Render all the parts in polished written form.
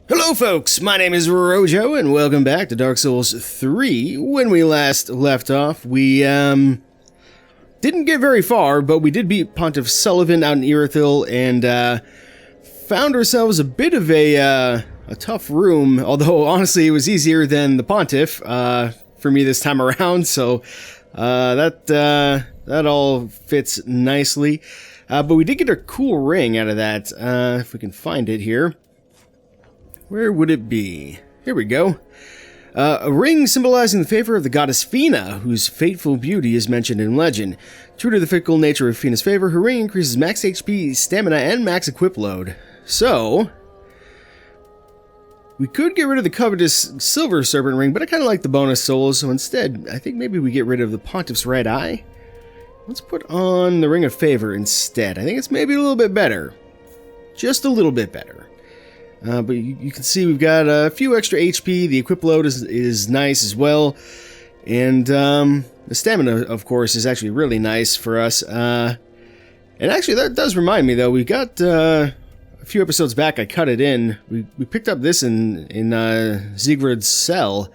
Hello folks, my name is Rojo and welcome back to Dark Souls 3. When we last left off, we didn't get very far, but we did beat Pontiff Sullivan out in Irithyll and found ourselves a bit of a tough room, although honestly it was easier than the Pontiff for me this time around, so that all fits nicely. But we did get a cool ring out of that, if we can find it here. Where would it be? Here we go. A ring symbolizing the favor of the goddess Fina, whose fateful beauty is mentioned in legend. True to the fickle nature of Fina's favor, her ring increases max HP, stamina, and max equip load. So, we could get rid of the covetous Silver Serpent ring, but I kind of like the bonus souls, so instead, I think maybe we get rid of the Pontiff's Red Eye. Let's put on the Ring of Favor instead. I think it's maybe a little bit better. Just a little bit better. But you can see we've got a few extra HP, the equip load is nice as well, and the stamina, of course, is actually really nice for us. And actually, that does remind me, though, we got a few episodes back, I cut it in. We picked up this in Siegfried's cell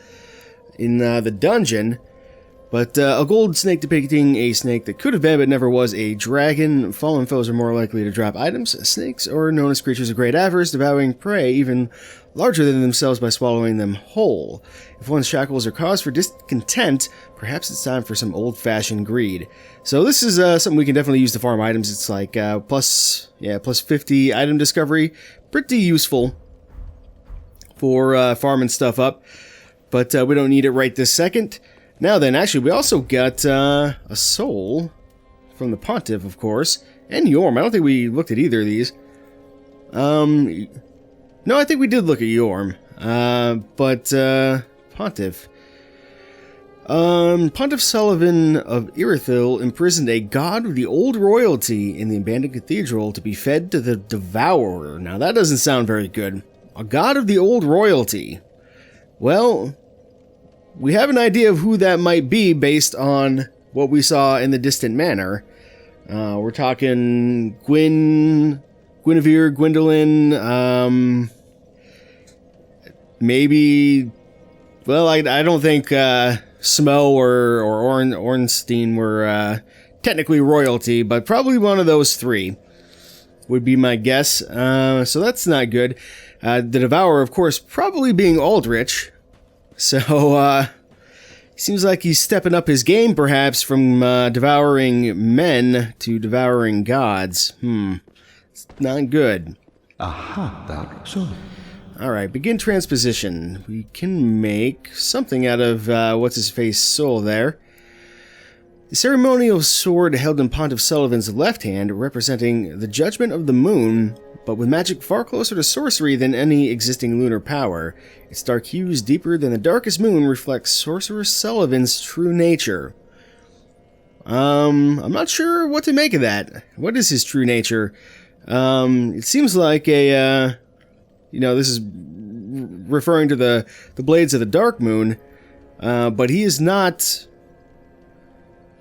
in the dungeon. But a gold snake depicting a snake that could have been but never was a dragon. Fallen foes are more likely to drop items. Snakes are known as creatures of great avarice, devouring prey even larger than themselves by swallowing them whole. If one's shackles are cause for discontent, perhaps it's time for some old-fashioned greed. So this is something we can definitely use to farm items. It's like plus 50 item discovery. Pretty useful for farming stuff up. But we don't need it right this second. Now then, actually, we also got a soul from the Pontiff, of course, and Yorm. I don't think we looked at either of these. No, I think we did look at Yorm, but Pontiff. Pontiff Sullivan of Irithyll imprisoned a god of the old royalty in the abandoned cathedral to be fed to the devourer. Now, that doesn't sound very good. A god of the old royalty. Well, we have an idea of who that might be based on what we saw in the Distant Manor. We're talking Guinevere, Gwendolyn, maybe, well, I don't think Smo or Ornstein were technically royalty, but probably one of those three would be my guess. So that's not good. The Devourer, of course, probably being Aldrich. So, seems like he's stepping up his game, perhaps, from devouring men to devouring gods. It's not good. Aha, so. Alright, begin transposition. We can make something out of, what's-his-face soul there. The ceremonial sword held in Pontiff Sullivan's left hand, representing the judgment of the moon, but with magic far closer to sorcery than any existing lunar power. Its dark hues, deeper than the darkest moon, reflects Sorcerer Sullivan's true nature. I'm not sure what to make of that. What is his true nature? It seems like a, this is referring to the blades of the dark moon, but he is not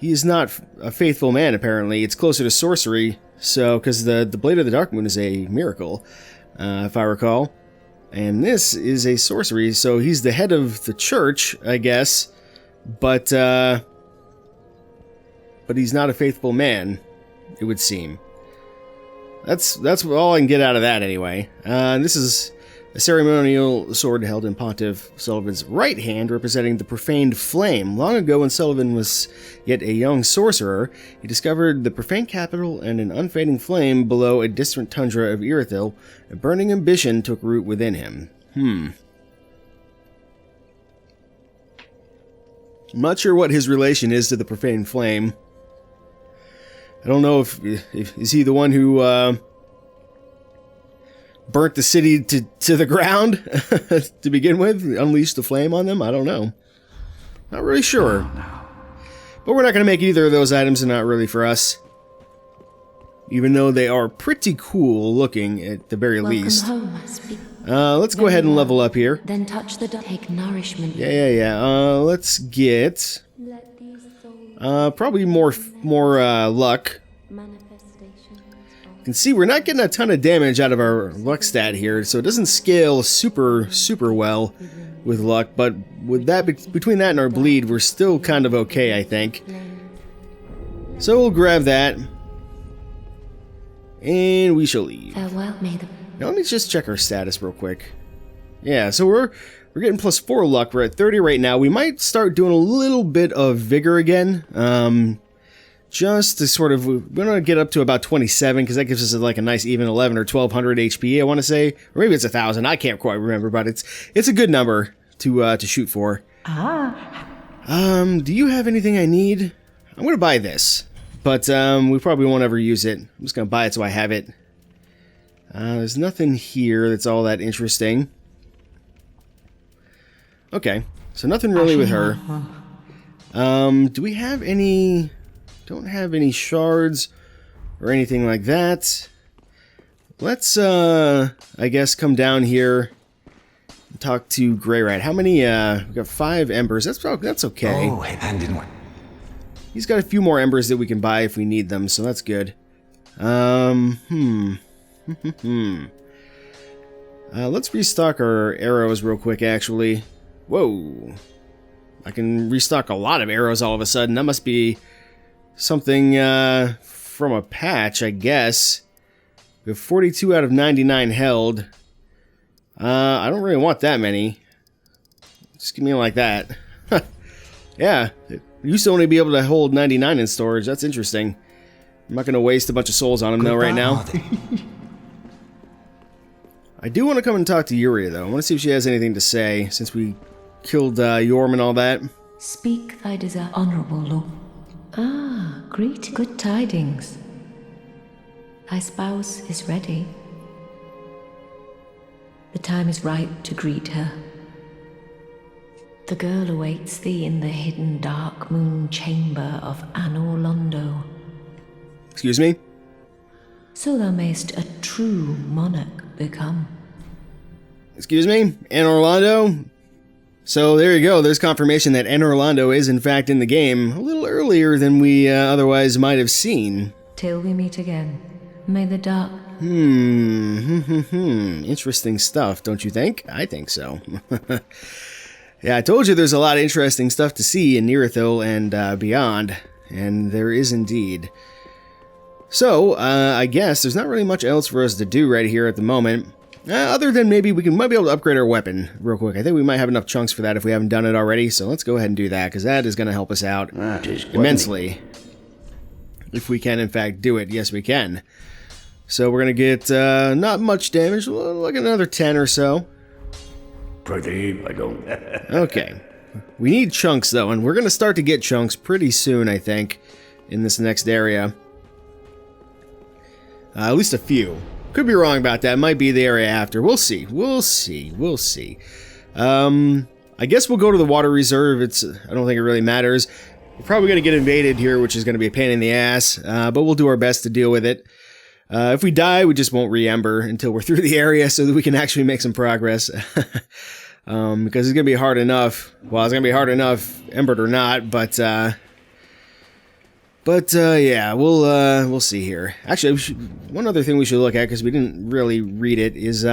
a faithful man, apparently. It's closer to sorcery, so, because the blade of the dark moon is a miracle, if I recall. And this is a sorcery, so he's the head of the church, I guess, but he's not a faithful man, it would seem. That's all I can get out of that, anyway. This is a ceremonial sword held in Pontiff Sullivan's right hand, representing the profaned flame. Long ago, when Sullivan was yet a young sorcerer, he discovered the profaned capital and an unfading flame below a distant tundra of Irithyll. A burning ambition took root within him. I'm not sure what his relation is to the profaned flame. I don't know if is he the one who burnt the city to the ground to begin with, unleashed the flame on them? I don't know. Not really sure. But we're not going to make either of those items, and not really for us. Even though they are pretty cool looking at the very least. Let's go ahead and level up here. Then touch the take nourishment. Yeah. Let's get probably more luck. can see we're not getting a ton of damage out of our luck stat here, so it doesn't scale super well with luck, but with that, between that and our bleed, we're still kind of okay, I think. So we'll grab that, and we shall leave. Farewell, may the... Now let me just check our status real quick. Yeah, so we're getting +4 luck. We're at 30 right now. We might start doing a little bit of vigor again. Just to sort of, we're going to get up to about 27, because that gives us like a nice even 11 or 1200 HP, I want to say. Or maybe it's 1000, I can't quite remember, but it's a good number to shoot for. Do you have anything I need? I'm going to buy this, but we probably won't ever use it. I'm just going to buy it so I have it. There's nothing here that's all that interesting. Okay, so nothing really with her. Do we have any... Don't have any shards or anything like that. Let's, I guess, come down here and talk to Grey Rat. How many, we got 5 embers. That's okay. Oh, and in one. He's got a few more embers that we can buy if we need them, so that's good. Let's restock our arrows real quick, actually. Whoa. I can restock a lot of arrows all of a sudden. That must be... something from a patch, I guess. We have 42 out of 99 held. I don't really want that many. Just give me like that. Yeah, it used to only be able to hold 99 in storage. That's interesting. I'm not going to waste a bunch of souls on him, though, right now. I do want to come and talk to Yuria, though. I want to see if she has anything to say, since we killed Yorm and all that. Speak thy desire, honorable lord. Ah, great good tidings. Thy spouse is ready. The time is right to greet her. The girl awaits thee in the hidden dark moon chamber of Anor Londo. Excuse me? So thou mayst a true monarch become. Excuse me? Anor Londo? So there you go, there's confirmation that Anor Londo is in fact in the game, a little earlier than we otherwise might have seen. Till we meet again, may the dark... Interesting stuff, don't you think? I think so. Yeah, I told you there's a lot of interesting stuff to see in Irithyll and beyond, and there is indeed. So, I guess there's not really much else for us to do right here at the moment. Other than maybe we might be able to upgrade our weapon real quick. I think we might have enough chunks for that if we haven't done it already. So let's go ahead and do that, because that is going to help us out immensely. If we can, in fact, do it. Yes, we can. So we're going to get not much damage. Like another 10 or so. Okay. We need chunks, though, and we're going to start to get chunks pretty soon, I think, in this next area. At least a few. Could be wrong about that. Might be the area after. We'll see. We'll see. We'll see. I guess we'll go to the water reserve. I don't think it really matters. We're probably going to get invaded here, which is going to be a pain in the ass. But we'll do our best to deal with it. If we die, we just won't re-ember until we're through the area so that we can actually make some progress. Because it's going to be hard enough. Well, it's going to be hard enough, embered or not, but yeah, we'll see here. Actually, one other thing we should look at, because we didn't really read it, is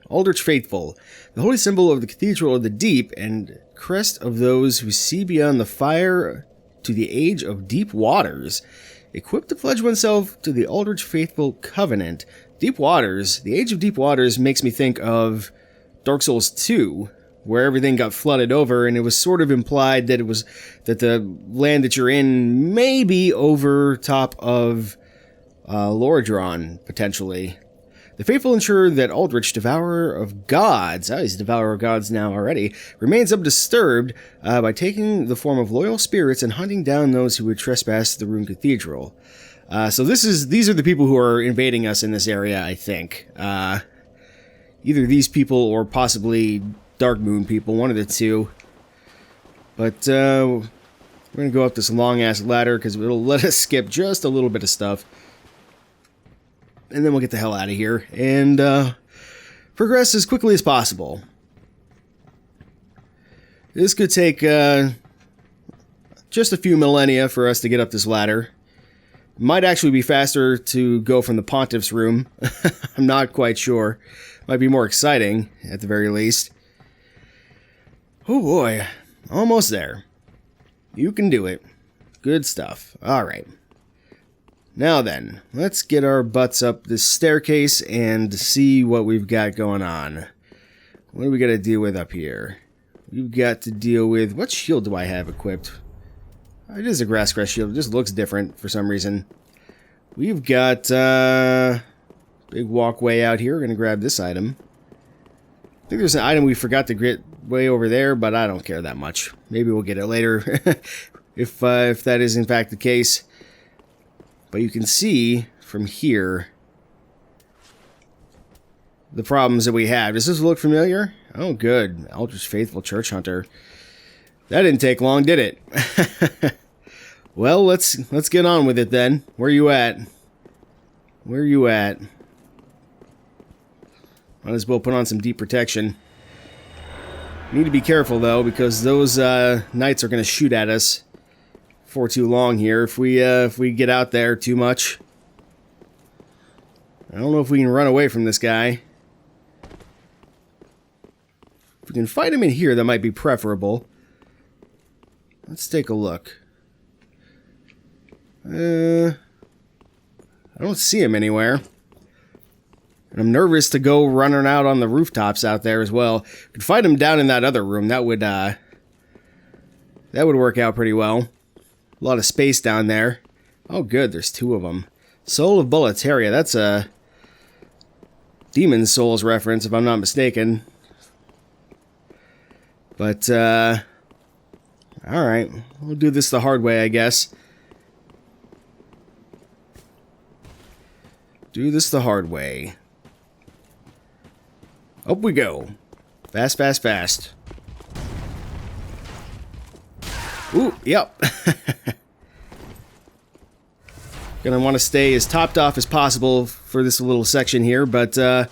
Aldrich Faithful, the holy symbol of the Cathedral of the Deep, and crest of those who see beyond the fire to the age of deep waters. Equipped to pledge oneself to the Aldrich Faithful Covenant. Deep Waters, the Age of Deep Waters makes me think of Dark Souls 2, where everything got flooded over, and it was sort of implied that the land that you're in may be over top of Loredron, potentially. The faithful ensure that Aldrich, Devourer of Gods, he's Devourer of Gods now already, remains undisturbed by taking the form of loyal spirits and hunting down those who would trespass the Rune Cathedral. So these are the people who are invading us in this area, I think. Either these people or possibly Dark Moon people, one of the two. But we're going to go up this long-ass ladder because it'll let us skip just a little bit of stuff. And then we'll get the hell out of here and progress as quickly as possible. This could take just a few millennia for us to get up this ladder. Might actually be faster to go from the Pontiff's room. I'm not quite sure. Might be more exciting, at the very least. Oh boy, almost there. You can do it. Good stuff. Alright. Now then, let's get our butts up this staircase and see what we've got going on. What do we got to deal with up here? We've got to deal with... What shield do I have equipped? It is a grass shield. It just looks different for some reason. We've got big walkway out here. We're going to grab this item. I think there's an item we forgot to get way over there, but I don't care that much. Maybe we'll get it later if that is in fact the case. But you can see from here the problems that we have. Does this look familiar? Oh, good. Eldritch Faithful Church Hunter. That didn't take long, did it? Well, let's get on with it then. Where you at? Where you at? Might as well put on some deep protection. Need to be careful though, because those knights are going to shoot at us for too long here. If we get out there too much, I don't know if we can run away from this guy. If we can fight him in here, that might be preferable. Let's take a look. I don't see him anywhere. And I'm nervous to go running out on the rooftops out there as well. Could fight him down in that other room. That would work out pretty well. A lot of space down there. Oh, good. There's two of them. Soul of Boletaria. That's a Demon Souls reference, if I'm not mistaken. But, alright. We'll do this the hard way, I guess. Do this the hard way. Up we go. Fast, fast, fast. Ooh, yep. Gonna want to stay as topped off as possible for this little section here, but, ooh,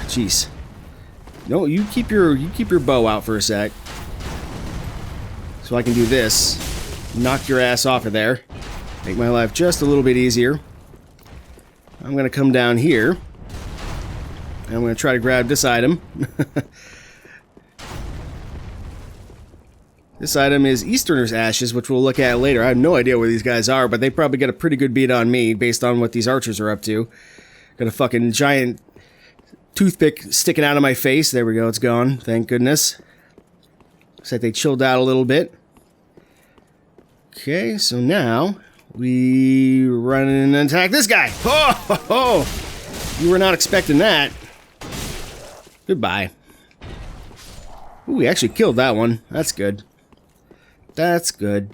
jeez. No, you keep your bow out for a sec. So I can do this. Knock your ass off of there. Make my life just a little bit easier. I'm gonna come down here. And I'm gonna try to grab this item. This item is Easterner's Ashes, which we'll look at later. I have no idea where these guys are, but they probably got a pretty good beat on me based on what these archers are up to. Got a fucking giant toothpick sticking out of my face. There we go, it's gone. Thank goodness. Looks like they chilled out a little bit. Okay, so now we run and attack this guy. Oh, you were not expecting that. Goodbye. Ooh, we actually killed that one. That's good. That's good.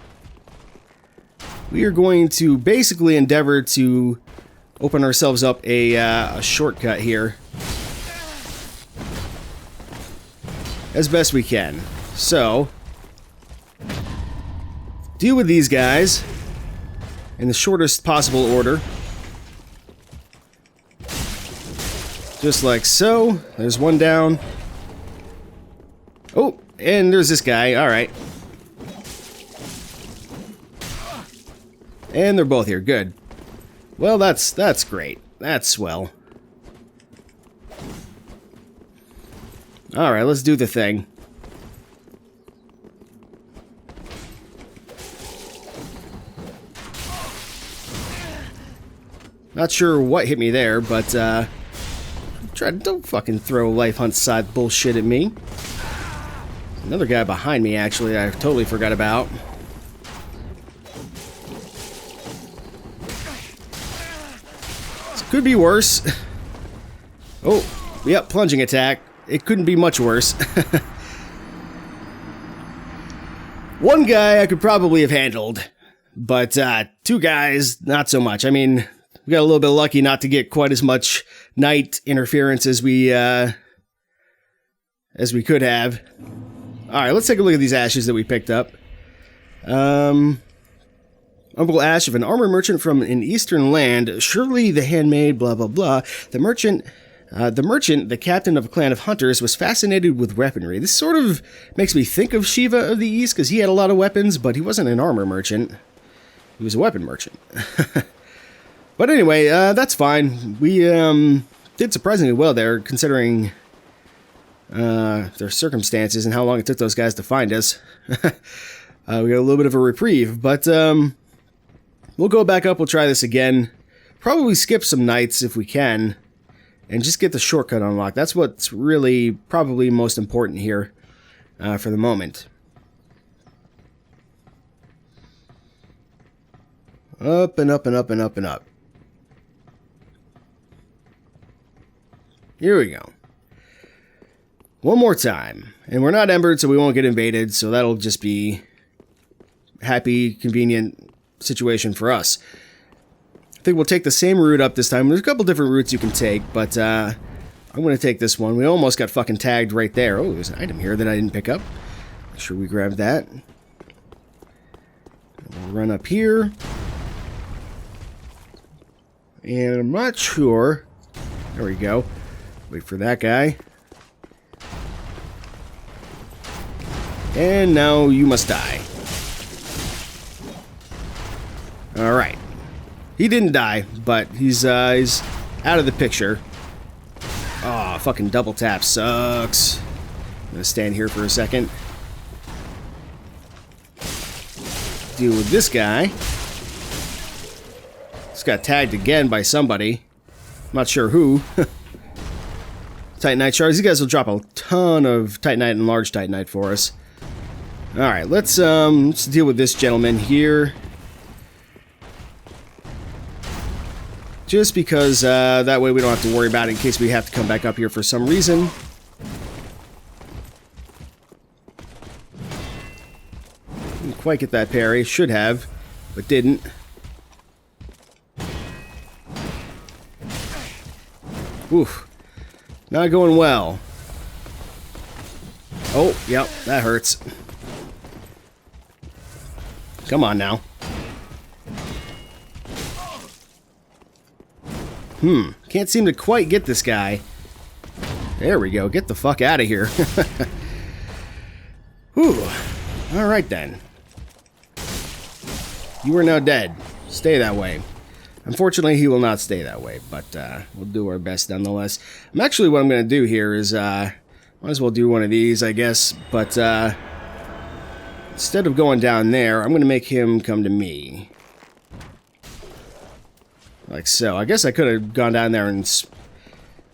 We are going to basically endeavor to open ourselves up a shortcut here. As best we can. So, deal with these guys in the shortest possible order. Just like so. There's one down. Oh, and there's this guy. Alright. And they're both here. Good. Well, that's great. That's swell. Alright, let's do the thing. Not sure what hit me there, but don't fucking throw Life Hunt side bullshit at me. Another guy behind me, actually, I totally forgot about. This could be worse. Oh, yep, plunging attack. It couldn't be much worse. One guy I could probably have handled, but two guys, not so much. I mean, we got a little bit lucky not to get quite as much knight interference as we could have. Alright, let's take a look at these ashes that we picked up. Uncle Ash of an armor merchant from an eastern land, surely the handmaid, blah blah blah. The merchant, the captain of a clan of hunters, was fascinated with weaponry. This sort of makes me think of Shiva of the East, because he had a lot of weapons, but he wasn't an armor merchant. He was a weapon merchant. But anyway, that's fine. We did surprisingly well there, considering their circumstances and how long it took those guys to find us. We got a little bit of a reprieve, but we'll go back up, we'll try this again. Probably skip some nights if we can, and just get the shortcut unlocked. That's what's really probably most important here for the moment. Up and up and up and up and up. Here we go. One more time. And we're not embered, so we won't get invaded, so that'll just be a happy, convenient situation for us. I think we'll take the same route up this time. There's a couple different routes you can take, but I'm going to take this one. We almost got fucking tagged right there. Oh, there's an item here that I didn't pick up. Make sure we grab that. We'll run up here. And I'm not sure. There we go. Wait for that guy. And now you must die. Alright. He didn't die, but he's out of the picture. Aw, fucking double tap sucks. I'm gonna stand here for a second. Deal with this guy. Just got tagged again by somebody. I'm not sure who. Titanite shards. These guys will drop a ton of Titanite and large Titanite for us. Alright, let's deal with this gentleman here. Just because that way we don't have to worry about it in case we have to come back up here for some reason. Didn't quite get that parry. Should have, but didn't. Oof. Not going well. Oh, yep, that hurts. Come on now. Can't seem to quite get this guy. There we go. Get the fuck out of here. Whew. Alright then. You are now dead. Stay that way. Unfortunately, he will not stay that way, but we'll do our best nonetheless. What I'm going to do here is, might as well do one of these, I guess, but instead of going down there, I'm going to make him come to me. Like so. I guess I could have gone down there and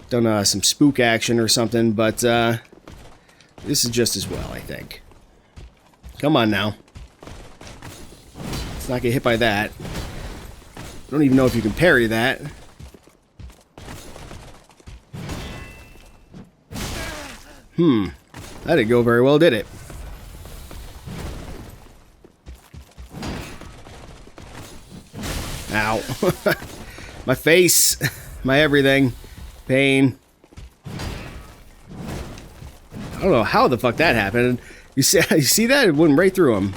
done some spook action or something, but this is just as well, I think. Come on now. Let's not get hit by that. I don't even know if you can parry that. That didn't go very well, did it? Ow. My face. My everything. Pain. I don't know how the fuck that happened. You see that? It went right through him.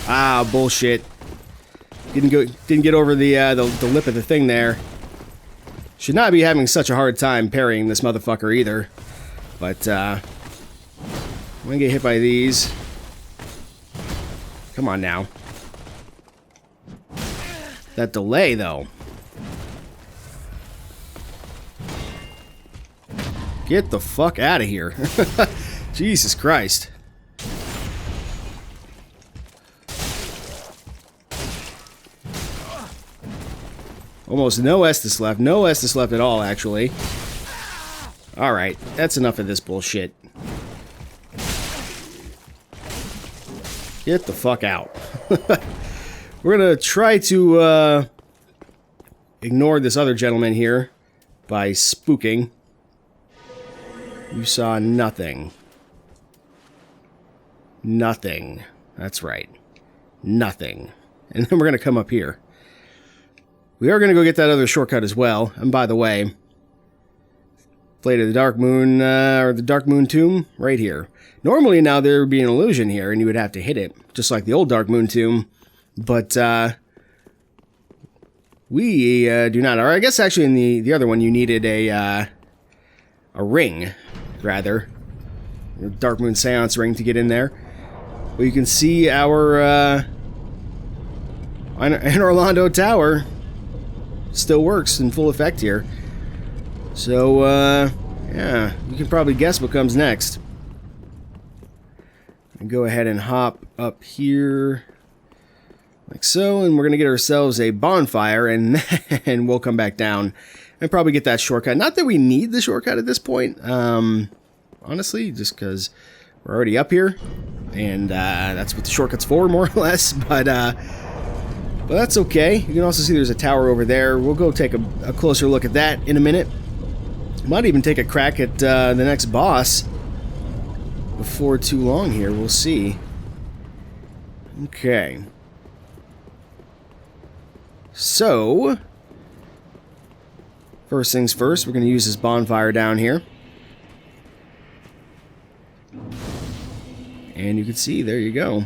Ah, bullshit. Didn't get over the lip of the thing there. Should not be having such a hard time parrying this motherfucker either. But I'm gonna get hit by these. Come on now. That delay though. Get the fuck out of here. Jesus Christ. Almost no Estus left. No Estus left at all, actually. Alright, that's enough of this bullshit. Get the fuck out. We're gonna try to ignore this other gentleman here by spooking. You saw nothing. Nothing. That's right. Nothing. And then we're gonna come up here. We are going to go get that other shortcut as well. And by the way, Blade of the Dark Moon, or the Dark Moon Tomb, right here. Normally now there would be an illusion here, and you would have to hit it, just like the old Dark Moon Tomb. But, we do not. Or I guess actually in the other one you needed a ring, rather. A Dark Moon Seance ring to get in there. Well, you can see our Anor Londo tower still works in full effect here. So, yeah, you can probably guess what comes next. And go ahead and hop up here, like so, and we're going to get ourselves a bonfire, and and we'll come back down and probably get that shortcut. Not that we need the shortcut at this point, honestly, just because we're already up here, and that's what the shortcut's for, more or less, but that's okay. You can also see there's a tower over there. We'll go take a closer look at that in a minute. Might even take a crack at the next boss before too long here. We'll see. Okay. So, first things first, we're going to use this bonfire down here. And you can see, there you go.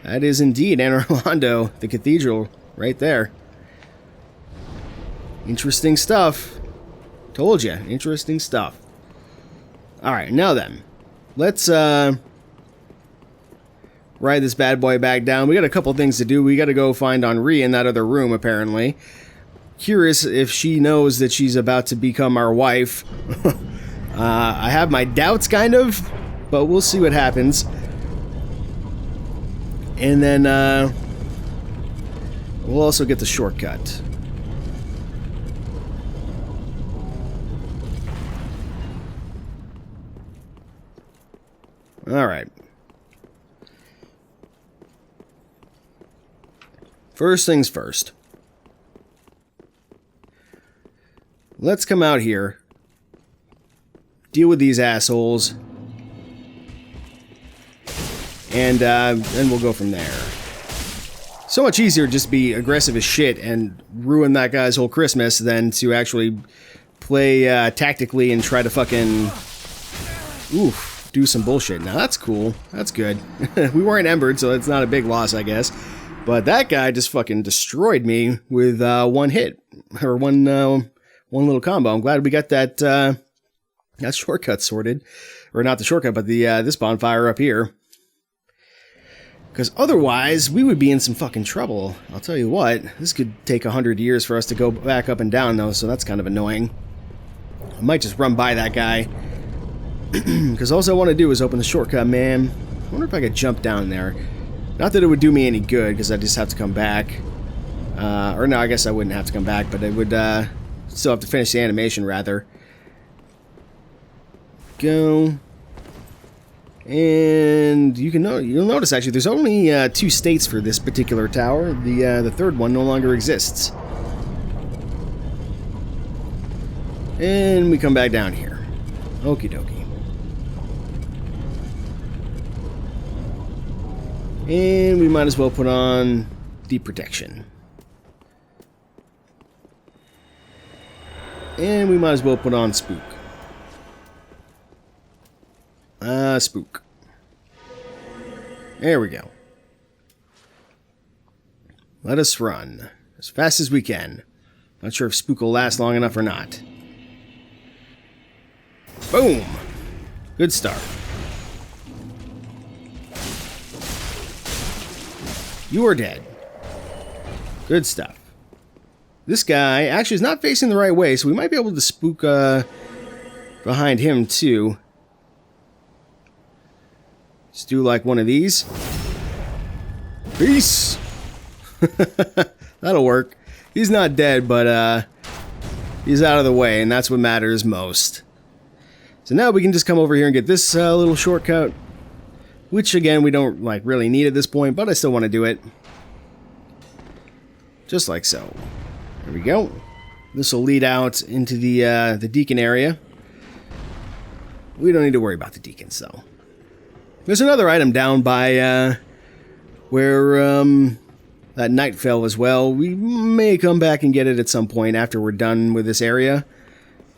That is indeed Anor Londo, the cathedral, right there. Interesting stuff. Told you, interesting stuff. Alright, now then. Let's ride this bad boy back down. We got a couple things to do. We got to go find Henri in that other room, apparently. Curious if she knows that she's about to become our wife. I have my doubts, kind of, but we'll see what happens. And then we'll also get the shortcut. Alright. First things first. Let's come out here. Deal with these assholes. And then we'll go from there. So much easier just to be aggressive as shit and ruin that guy's whole Christmas than to actually play tactically and try to fucking do some bullshit. Now that's cool. That's good. We weren't embered, so it's not a big loss, I guess. But that guy just fucking destroyed me with one hit. Or one little combo. I'm glad we got that shortcut sorted. Or not the shortcut, but the this bonfire up here. Because otherwise, we would be in some fucking trouble. I'll tell you what, this could take 100 years for us to go back up and down, though, so that's kind of annoying. I might just run by that guy. Because all I want to do is open the shortcut, man. I wonder if I could jump down there. Not that it would do me any good, because I just have to come back. Or no, I guess I wouldn't have to come back, but I would still have to finish the animation, rather. Go. And you'll notice actually there's only 2 states for this particular tower. The third one no longer exists. And we come back down here. Okie dokie. And we might as well put on deep protection. And we might as well put on spook. Spook. There we go. Let us run as fast as we can. Not sure if spook will last long enough or not. Boom! Good start. You are dead. Good stuff. This guy actually is not facing the right way, so we might be able to spook behind him too. Let's do like one of these. Peace! That'll work. He's not dead, but he's out of the way, and that's what matters most. So now we can just come over here and get this little shortcut, which again we don't like really need at this point, but I still want to do it. Just like so. There we go. This will lead out into the deacon area. We don't need to worry about the deacons though. There's another item down by where that knight fell as well. We may come back and get it at some point after we're done with this area.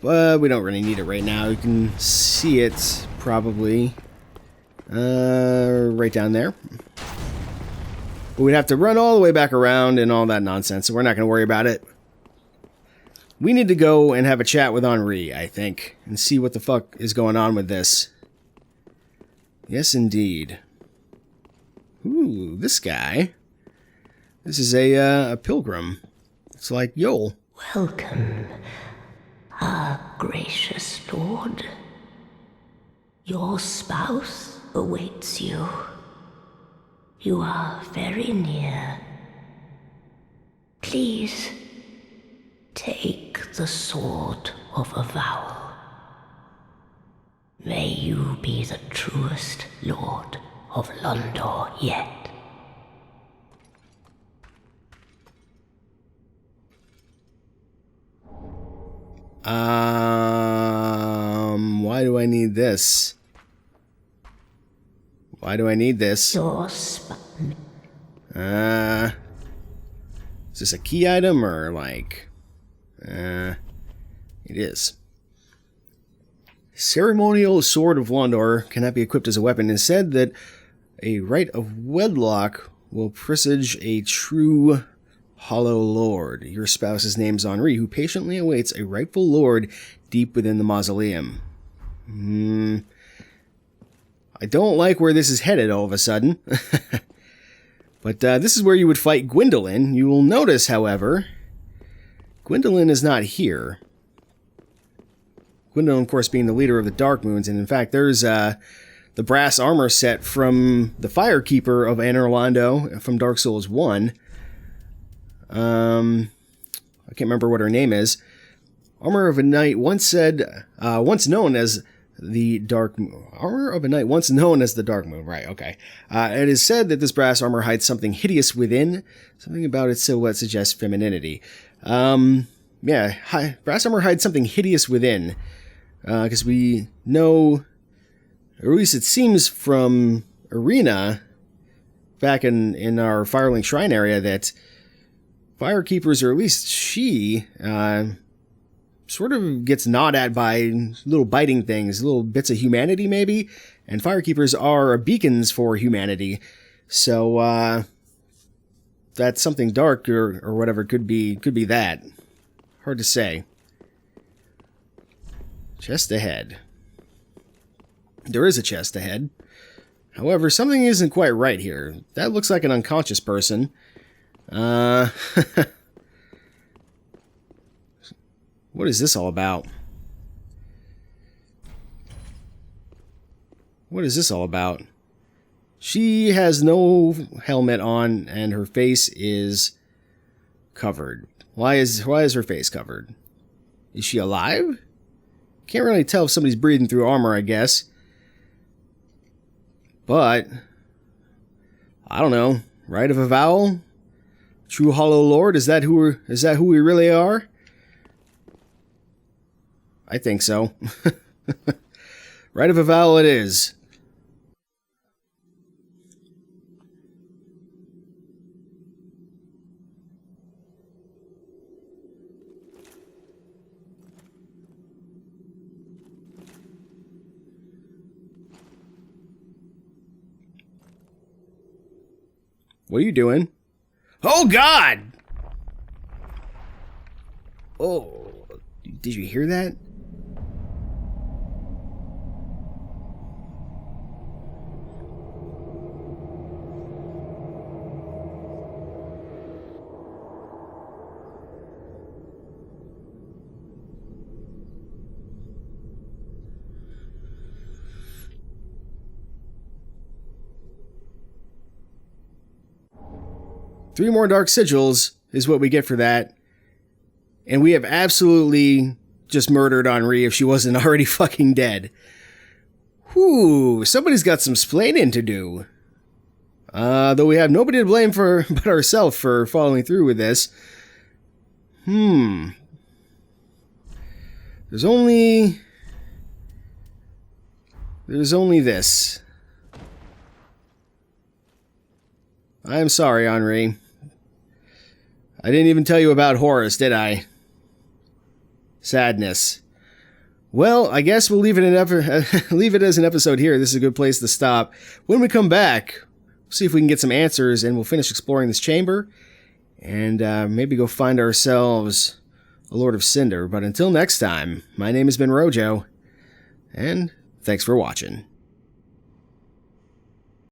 But we don't really need it right now. You can see it probably right down there. But we'd have to run all the way back around and all that nonsense, so we're not going to worry about it. We need to go and have a chat with Henri, I think, and see what the fuck is going on with this. Yes, indeed. Ooh, this guy. This is a pilgrim. It's like Yol. Welcome, our gracious lord. Your spouse awaits you. You are very near. Please, take the sword of avowal. May you be the truest lord of Londo yet. Why do I need this? Why do I need this? Is Is this a key item or like... it is. Ceremonial Sword of Londor cannot be equipped as a weapon. It is said that a rite of wedlock will presage a true hollow lord. Your spouse's name is Henri, who patiently awaits a rightful lord deep within the mausoleum. I don't like where this is headed all of a sudden. But this is where you would fight Gwendolyn. You will notice, however, Gwendolyn is not here. Gwendolyn, of course, being the leader of the Dark Moons, and in fact, there's the brass armor set from the Firekeeper of Anor Londo from Dark Souls 1. I can't remember what her name is. Armor of a Knight once known as the Dark Moon. Armor of a Knight once known as the Dark Moon. Right, okay. It is said that this brass armor hides something hideous within. Something about its silhouette suggests femininity. Yeah, brass armor hides something hideous within. Because we know, or at least it seems from Arena, back in our Firelink Shrine area, that Firekeepers, or at least she, sort of gets gnawed at by little biting things, little bits of humanity maybe, and Firekeepers are beacons for humanity. So that's something dark or whatever could be that. Hard to say. Chest ahead. There is a chest ahead. However, something isn't quite right here. That looks like an unconscious person. What is this all about? What is this all about? She has no helmet on, and her face is covered. Why is her face covered? Is she alive? Can't really tell if somebody's breathing through armor, I guess. But I don't know. Rite of avowal? True Hollow Lord? Is that who we really are? I think so. Rite of avowal it is. What are you doing? Oh, God! Oh, did you hear that? Three more Dark Sigils is what we get for that. And we have absolutely just murdered Henri if she wasn't already fucking dead. Whew, somebody's got some splaining to do. Though we have nobody to blame but ourselves for following through with this. There's only this. I'm sorry, Henri. I didn't even tell you about Horus, did I? Sadness. Well, I guess we'll leave it as an episode here. This is a good place to stop. When we come back, we'll see if we can get some answers, and we'll finish exploring this chamber, and maybe go find ourselves a Lord of Cinder. But until next time, my name has been Rojo, and thanks for watching.